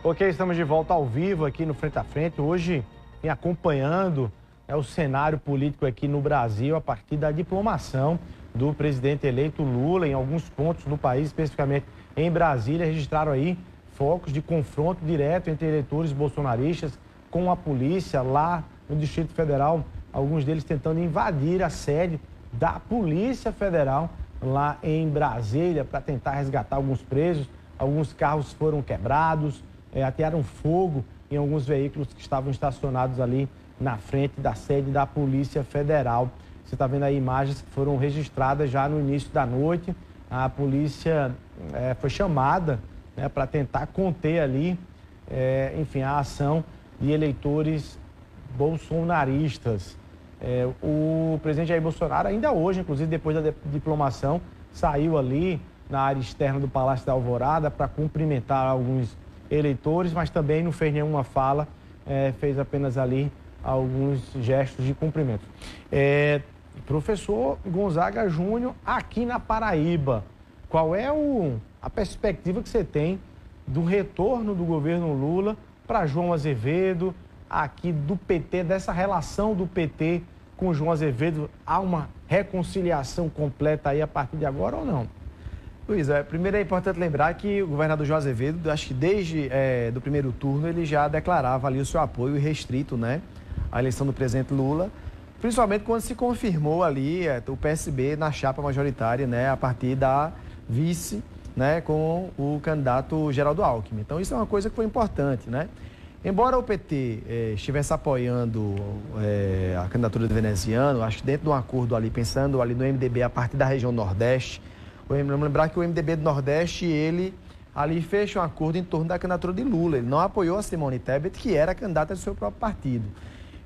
Ok, estamos de volta ao vivo aqui no Frente a Frente. Hoje, vem acompanhando o cenário político aqui no Brasil a partir da diplomação do presidente eleito Lula em alguns pontos do país, especificamente em Brasília. Registraram aí focos de confronto direto entre eleitores bolsonaristas com a polícia lá no Distrito Federal. Alguns deles tentando invadir a sede da Polícia Federal lá em Brasília para tentar resgatar alguns presos. Alguns carros foram quebrados, atearam fogo em alguns veículos que estavam estacionados ali na frente da sede da Polícia Federal. Você está vendo aí imagens que foram registradas já no início da noite. A polícia foi chamada para tentar conter ali, enfim, a ação de eleitores bolsonaristas. O presidente Jair Bolsonaro, ainda hoje, inclusive depois da diplomação, saiu ali na área externa do Palácio da Alvorada para cumprimentar alguns eleitores, mas também não fez nenhuma fala, fez apenas ali alguns gestos de cumprimento. Professor Gonzaga Júnior, aqui na Paraíba, qual é a perspectiva que você tem do retorno do governo Lula para João Azevedo, aqui do PT, dessa relação do PT com João Azevedo? Há uma reconciliação completa aí a partir de agora ou não? Luiz, primeiro é importante lembrar que o governador João Azevedo, acho que desde do primeiro turno, ele já declarava ali o seu apoio restrito, né, à eleição do presidente Lula, principalmente quando se confirmou ali o PSB na chapa majoritária, né, a partir da vice, né, com o candidato Geraldo Alckmin. Então isso é uma coisa que foi importante, né? Embora o PT estivesse apoiando a candidatura do veneziano, acho que dentro de um acordo ali, pensando ali no MDB a partir da região Nordeste, vamos lembrar que o MDB do Nordeste, ele ali fecha um acordo em torno da candidatura de Lula. Ele não apoiou a Simone Tebet, que era a candidata do seu próprio partido.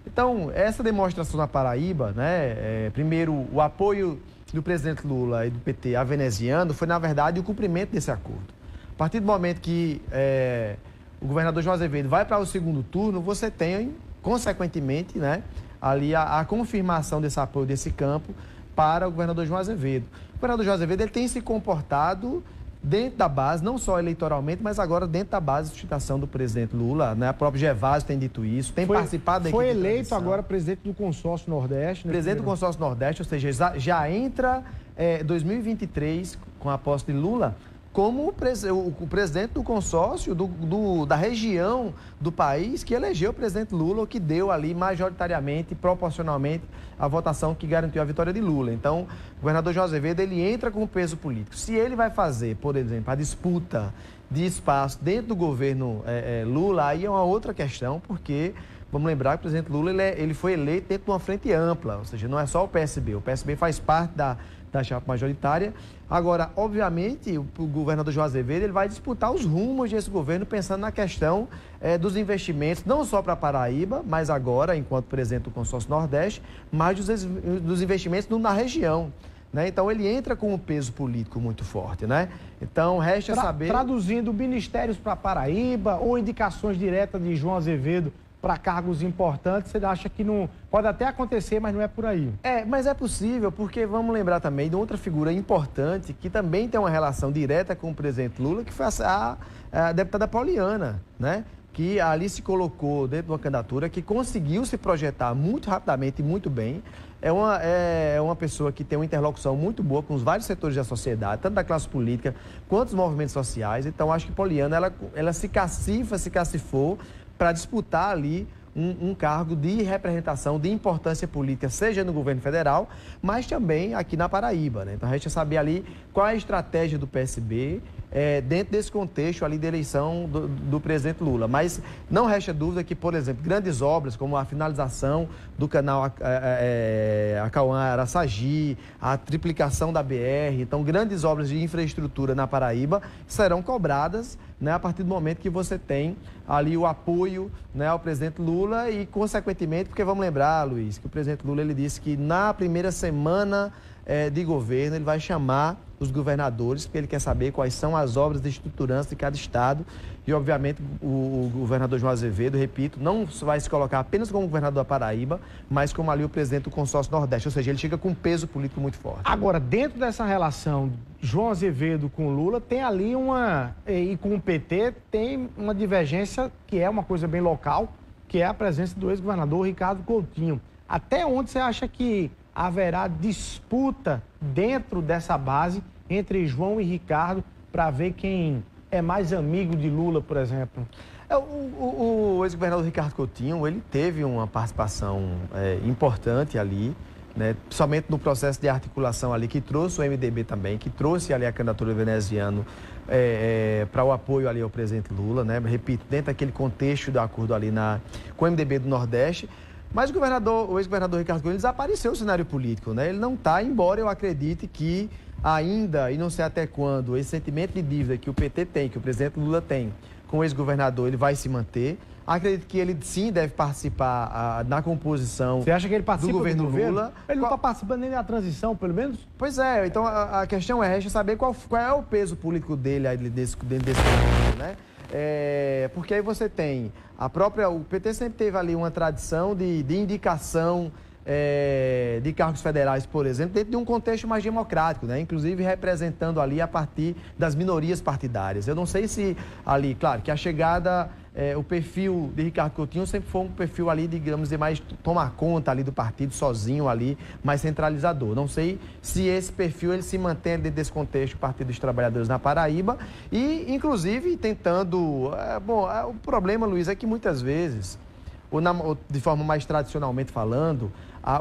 Então, essa demonstração na Paraíba, né, primeiro, o apoio do presidente Lula e do PT a veneziano foi, na verdade, o cumprimento desse acordo. A partir do momento que o governador João Azevedo vai para o segundo turno, você tem, consequentemente, né, ali a confirmação desse apoio desse campo para o governador João Azevedo. O governador João Azevedo ele tem se comportado dentro da base, não só eleitoralmente, mas agora dentro da base de sustentação do presidente Lula, né? O próprio Gervásio tem dito isso, tem participado da equipe. Foi eleito agora presidente do Consórcio Nordeste. Presidente do Consórcio Nordeste, ou seja, já entra 2023, com a posse de Lula, como o presidente do consórcio da região do país que elegeu o presidente Lula, ou que deu ali majoritariamente, proporcionalmente, a votação que garantiu a vitória de Lula. Então, o governador João Azevedo, ele entra com peso político. Se ele vai fazer, por exemplo, a disputa de espaço dentro do governo Lula, aí é uma outra questão, porque vamos lembrar que o presidente Lula ele foi eleito dentro de uma frente ampla, ou seja, não é só o PSB. O PSB faz parte da chapa majoritária. Agora, obviamente, o governador João Azevedo ele vai disputar os rumos desse governo pensando na questão dos investimentos, não só para Paraíba, mas agora, enquanto presidente do Consórcio Nordeste, mas dos investimentos na região. Né? Então, ele entra com um peso político muito forte. Né? Então, resta saber... Traduzindo, ministérios para Paraíba ou indicações diretas de João Azevedo para cargos importantes, você acha que não pode até acontecer, mas não é por aí? Mas é possível, porque vamos lembrar também de outra figura importante que também tem uma relação direta com o presidente Lula, que foi a deputada Pauliana, né? Que ali se colocou dentro de uma candidatura que conseguiu se projetar muito rapidamente e muito bem. É uma pessoa que tem uma interlocução muito boa com os vários setores da sociedade, tanto da classe política quanto dos movimentos sociais. Então, acho que Pauliana, ela se cacifou para disputar ali um cargo de representação, de importância política, seja no governo federal, mas também aqui na Paraíba. Né? Então, a gente quer saber ali qual é a estratégia do PSB dentro desse contexto ali da eleição do presidente Lula. Mas não resta dúvida que, por exemplo, grandes obras como a finalização do canal Acauã-Araçagi, a triplicação da BR, então grandes obras de infraestrutura na Paraíba serão cobradas, né, a partir do momento que você tem ali o apoio, né, ao presidente Lula e, consequentemente, porque vamos lembrar, Luiz, que o presidente Lula ele disse que na primeira semana de governo, ele vai chamar os governadores, porque ele quer saber quais são as obras de estruturança de cada estado. E, obviamente, o governador João Azevedo, repito, não vai se colocar apenas como governador da Paraíba, mas como ali o presidente do consórcio Nordeste. Ou seja, ele chega com um peso político muito forte. Agora, dentro dessa relação João Azevedo com Lula, tem ali e com o PT, tem uma divergência que é uma coisa bem local, que é a presença do ex-governador Ricardo Coutinho. Até onde você acha que haverá disputa dentro dessa base entre João e Ricardo para ver quem é mais amigo de Lula, por exemplo? O ex-governador Ricardo Coutinho, ele teve uma participação importante ali, né, principalmente no processo de articulação ali, que trouxe o MDB também, que trouxe ali a candidatura do veneziano para o apoio ali ao presidente Lula, né, repito, dentro daquele contexto do acordo ali com o MDB do Nordeste. Mas o ex-governador Ricardo Coutinho desapareceu do cenário político, né? Ele não está, embora eu acredite que ainda, e não sei até quando, esse sentimento de dívida que o PT tem, que o presidente Lula tem com o ex-governador, ele vai se manter. Acredito que ele sim deve participar na composição. Você acha que ele participa do governo Lula? Ele não está participando nem da transição, pelo menos? Pois é, então a questão resta saber qual é o peso político dele dentro desse governo, né? Porque aí você tem o PT sempre teve ali uma tradição de indicação de cargos federais, por exemplo, dentro de um contexto mais democrático, né? Inclusive representando ali a partir das minorias partidárias. Eu não sei se ali, claro, que a chegada, o perfil de Ricardo Coutinho sempre foi um perfil ali, digamos, de mais tomar conta ali do partido sozinho ali, mais centralizador. Não sei se esse perfil ele se mantém dentro desse contexto do Partido dos Trabalhadores na Paraíba e, inclusive, tentando... o problema, Luiz, é que muitas vezes, ou de forma mais tradicionalmente falando,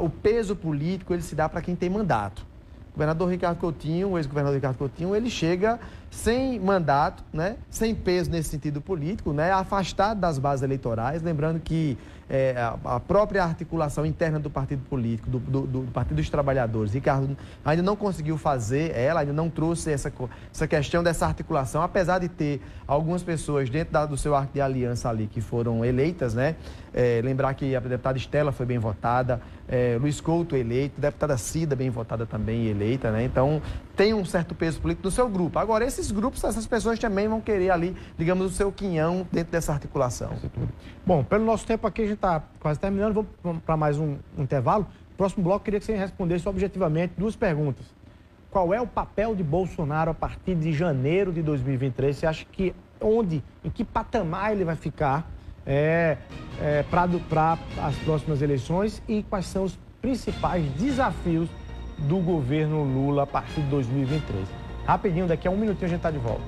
o peso político ele se dá para quem tem mandato. O governador Ricardo Coutinho, o ex-governador Ricardo Coutinho, ele chega sem mandato, né? Sem peso nesse sentido político, né? Afastado das bases eleitorais, lembrando que a própria articulação interna do partido político, do Partido dos Trabalhadores, Ricardo ainda não conseguiu fazer, ainda não trouxe essa questão dessa articulação, apesar de ter algumas pessoas dentro do seu arco de aliança ali que foram eleitas, né? Lembrar que a deputada Estela foi bem votada, Luiz Couto eleito, a deputada Cida bem votada também e eleita, né? Então, tem um certo peso político no seu grupo. Agora, esses grupos, essas pessoas também vão querer ali, digamos, o seu quinhão dentro dessa articulação. Bom, pelo nosso tempo aqui, a gente está quase terminando, vamos para mais um intervalo. Próximo bloco, queria que você respondesse objetivamente duas perguntas. Qual é o papel de Bolsonaro a partir de janeiro de 2023? Você acha que em que patamar ele vai ficar para as próximas eleições e quais são os principais desafios do governo Lula a partir de 2023? Rapidinho, daqui a um minutinho a gente está de volta.